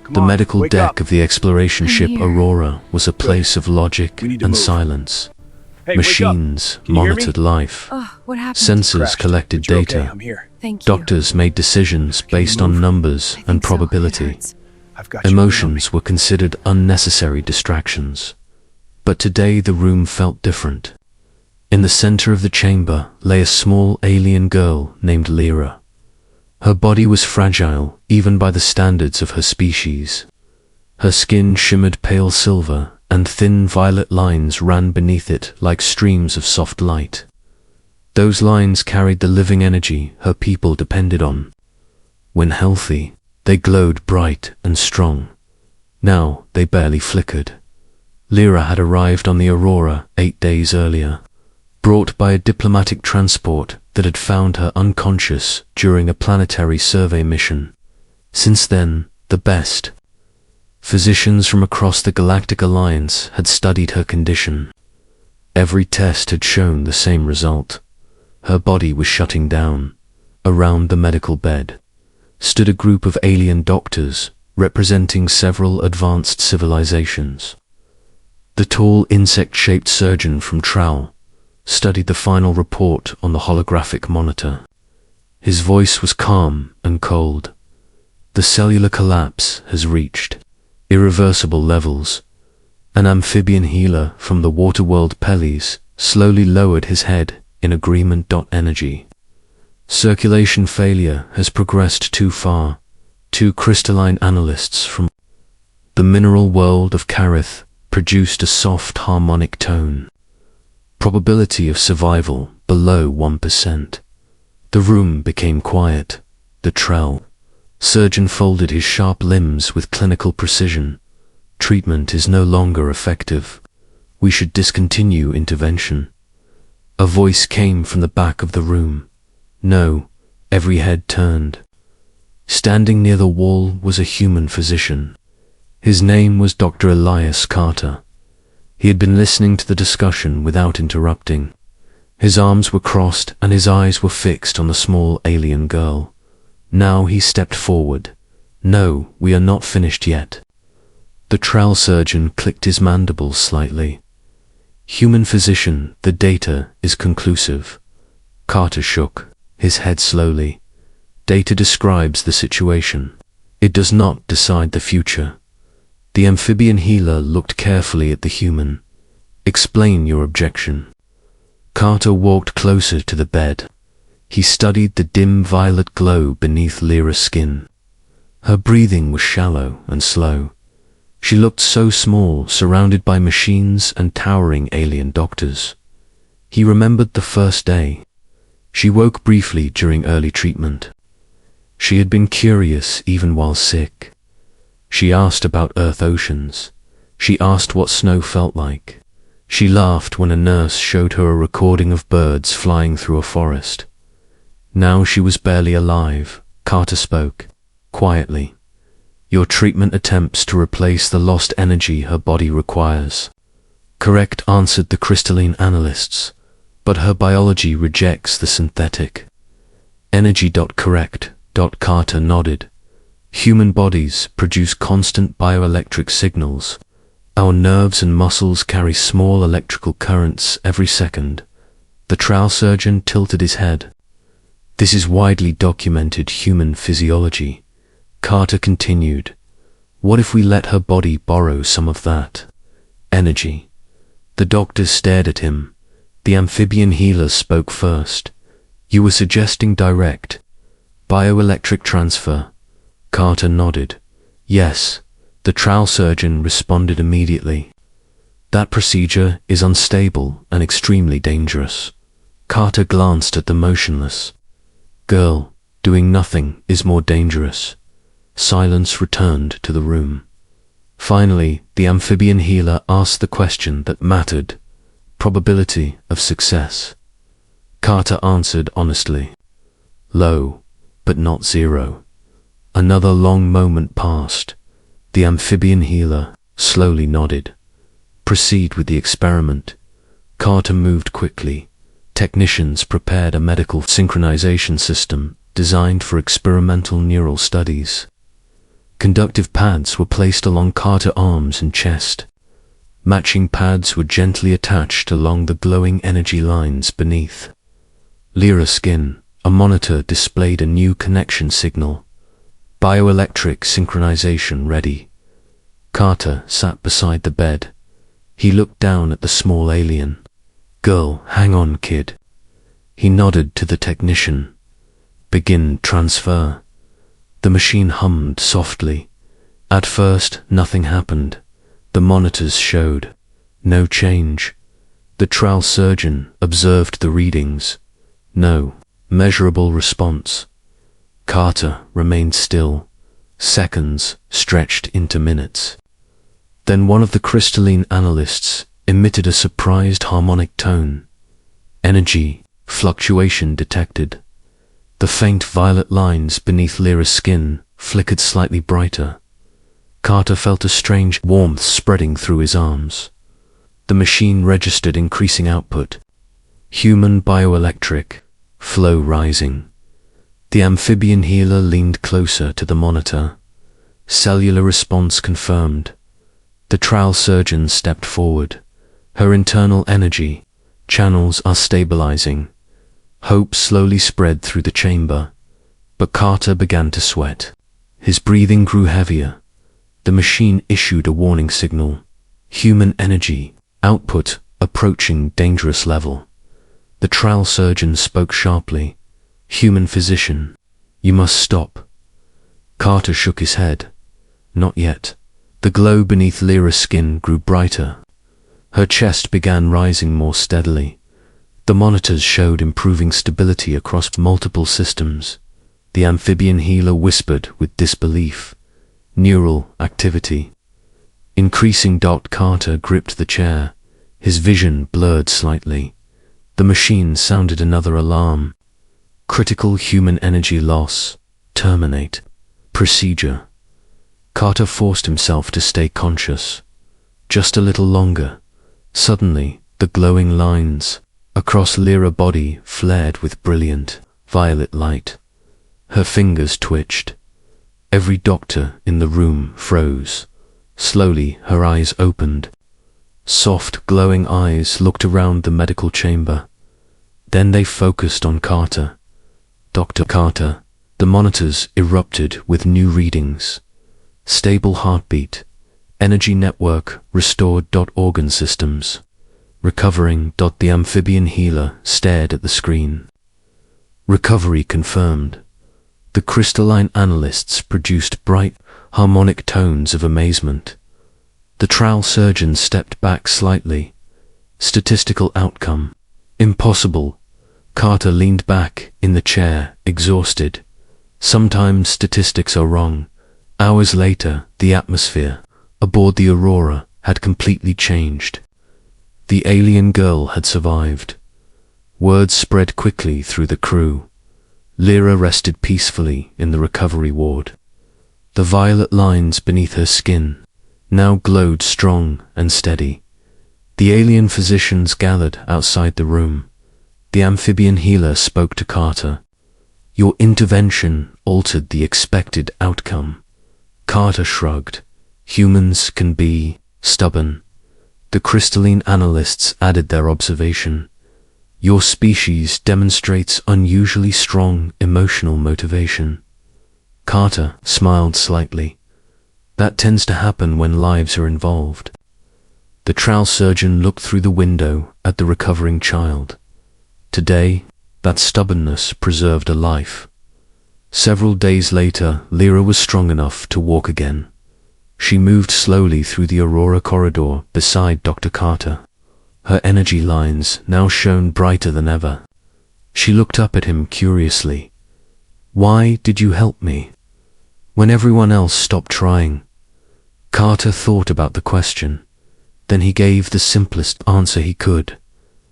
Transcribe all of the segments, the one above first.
The medical deck of the exploration ship Aurora was a place of logic and silence. Machines monitored life. Sensors collected data. Doctors made decisions based on numbers and probability. Emotions were considered unnecessary distractions. But today the room felt different. In the center of the chamber lay a small alien girl named Lyra. Her body was fragile, even by the standards of her species. Her skin shimmered pale silver, and thin violet lines ran beneath it like streams of soft light. Those lines carried the living energy her people depended on. When healthy, they glowed bright and strong. Now they barely flickered. Lyra had arrived on the Aurora 8 days earlier, brought by a diplomatic transport that had found her unconscious during a planetary survey mission. Since then, the best physicians from across the Galactic Alliance had studied her condition. Every test had shown the same result. Her body was shutting down. Around the medical bed stood a group of alien doctors representing several advanced civilizations. The tall insect-shaped surgeon from Trowel studied the final report on the holographic monitor. His voice was calm and cold. The cellular collapse has reached irreversible levels. An amphibian healer from the waterworld Peles slowly lowered his head in agreement. Energy circulation failure has progressed too far. 2 crystalline analysts from the mineral world of Karith produced a soft harmonic tone. Probability of survival below 1%. The room became quiet. The Trell surgeon folded his sharp limbs with clinical precision. Treatment is no longer effective. We should discontinue intervention. A voice came from the back of the room. No, every head turned. Standing near the wall was a human physician. His name was Dr. Elias Carter. He had been listening to the discussion without interrupting. His arms were crossed and his eyes were fixed on the small alien girl. Now he stepped forward. No, we are not finished yet. The trowel surgeon clicked his mandibles slightly. Human physician, the data is conclusive. Carter shook his head slowly. Data describes the situation. It does not decide the future. The amphibian healer looked carefully at the human. Explain your objection. Carter walked closer to the bed. He studied the dim violet glow beneath Lyra's skin. Her breathing was shallow and slow. She looked so small, surrounded by machines and towering alien doctors. He remembered the first day. She woke briefly during early treatment. She had been curious even while sick. She asked about Earth oceans. She asked what snow felt like. She laughed when a nurse showed her a recording of birds flying through a forest. Now she was barely alive. Carter spoke, quietly. Your treatment attempts to replace the lost energy her body requires. Correct, answered the crystalline analysts, but her biology rejects the synthetic. Energy. Correct. Carter nodded. Human bodies produce constant bioelectric signals. Our nerves and muscles carry small electrical currents every second. The trowel surgeon tilted his head. This is widely documented human physiology. Carter continued. What if we let her body borrow some of that energy? The doctors stared at him. The amphibian healer spoke first. You were suggesting direct bioelectric transfer. Carter nodded. Yes, the trowel surgeon responded immediately. That procedure is unstable and extremely dangerous. Carter glanced at the motionless girl. Doing nothing is more dangerous. Silence returned to the room. Finally, the amphibian healer asked the question that mattered. Probability of success. Carter answered honestly. Low, but not zero. Another long moment passed. The amphibian healer slowly nodded. Proceed with the experiment. Carter moved quickly. Technicians prepared a medical synchronization system designed for experimental neural studies. Conductive pads were placed along Carter's arms and chest. Matching pads were gently attached along the glowing energy lines beneath. Lyra's skin, a monitor displayed a new connection signal. Bioelectric synchronization ready. Carter sat beside the bed. He looked down at the small alien. "Girl, hang on, kid." He nodded to the technician. "Begin transfer." The machine hummed softly. At first, nothing happened. The monitors showed no change. The trial surgeon observed the readings. No measurable response. Carter remained still. Seconds stretched into minutes. Then one of the crystalline analysts emitted a surprised harmonic tone. Energy fluctuation detected. The faint violet lines beneath Lyra's skin flickered slightly brighter. Carter felt a strange warmth spreading through his arms. The machine registered increasing output. Human bioelectric flow rising. The amphibian healer leaned closer to the monitor. Cellular response confirmed. The trial surgeon stepped forward. Her internal energy channels are stabilizing. Hope slowly spread through the chamber, but Carter began to sweat. His breathing grew heavier. The machine issued a warning signal. Human energy output approaching dangerous level. The trial surgeon spoke sharply. "Human physician, you must stop." Carter shook his head. "Not yet." The glow beneath Lyra's skin grew brighter. Her chest began rising more steadily. The monitors showed improving stability across multiple systems. The amphibian healer whispered with disbelief. "Neural activity." Increasing. Carter gripped the chair. His vision blurred slightly. The machine sounded another alarm. "Critical human energy loss. Terminate. Procedure." Carter forced himself to stay conscious. Just a little longer. Suddenly, the glowing lines across Lyra's body flared with brilliant violet light. Her fingers twitched. Every doctor in the room froze. Slowly, her eyes opened. Soft, glowing eyes looked around the medical chamber. Then they focused on Carter. "Dr. Carter." The monitors erupted with new readings. Stable heartbeat. Energy network restored. Organ systems recovering. The amphibian healer stared at the screen. Recovery confirmed. The crystalline analysts produced bright, harmonic tones of amazement. The trial surgeon stepped back slightly. Statistical outcome. Impossible. Carter leaned back in the chair, exhausted. Sometimes statistics are wrong. Hours later, the atmosphere aboard the Aurora had completely changed. The alien girl had survived. Words spread quickly through the crew. Lyra rested peacefully in the recovery ward. The violet lines beneath her skin now glowed strong and steady. The alien physicians gathered outside the room. The amphibian healer spoke to Carter. "Your intervention altered the expected outcome." Carter shrugged. "Humans can be stubborn." The crystalline analysts added their observation. "Your species demonstrates unusually strong emotional motivation." Carter smiled slightly. "That tends to happen when lives are involved." The trial surgeon looked through the window at the recovering child. Today, that stubbornness preserved a life. Several days later, Lyra was strong enough to walk again. She moved slowly through the Aurora corridor beside Dr. Carter. Her energy lines now shone brighter than ever. She looked up at him curiously. "Why did you help me when everyone else stopped trying?" Carter thought about the question. Then he gave the simplest answer he could.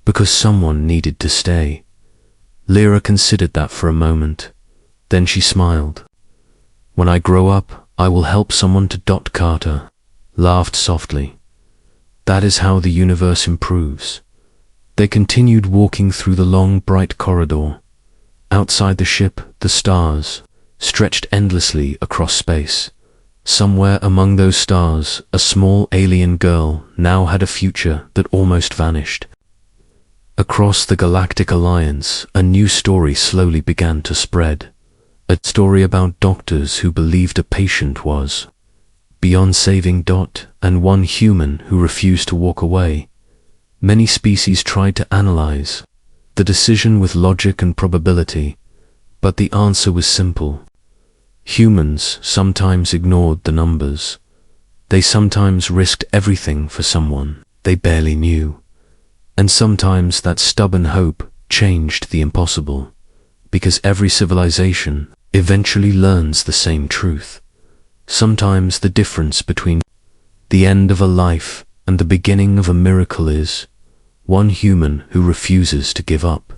Because someone needed to stay. Lyra considered that for a moment. Then she smiled. "When I grow up, I will help someone to." Carter laughed softly. "That is how the universe improves." They continued walking through the long, bright corridor. Outside the ship, the stars stretched endlessly across space. Somewhere among those stars, a small alien girl now had a future that almost vanished. Across the Galactic Alliance, a new story slowly began to spread. A story about doctors who believed a patient was beyond saving. And one human who refused to walk away. Many species tried to analyze the decision with logic and probability, but the answer was simple. Humans sometimes ignored the numbers. They sometimes risked everything for someone they barely knew. And sometimes that stubborn hope changed the impossible, because every civilization eventually learns the same truth. Sometimes the difference between the end of a life and the beginning of a miracle is one human who refuses to give up.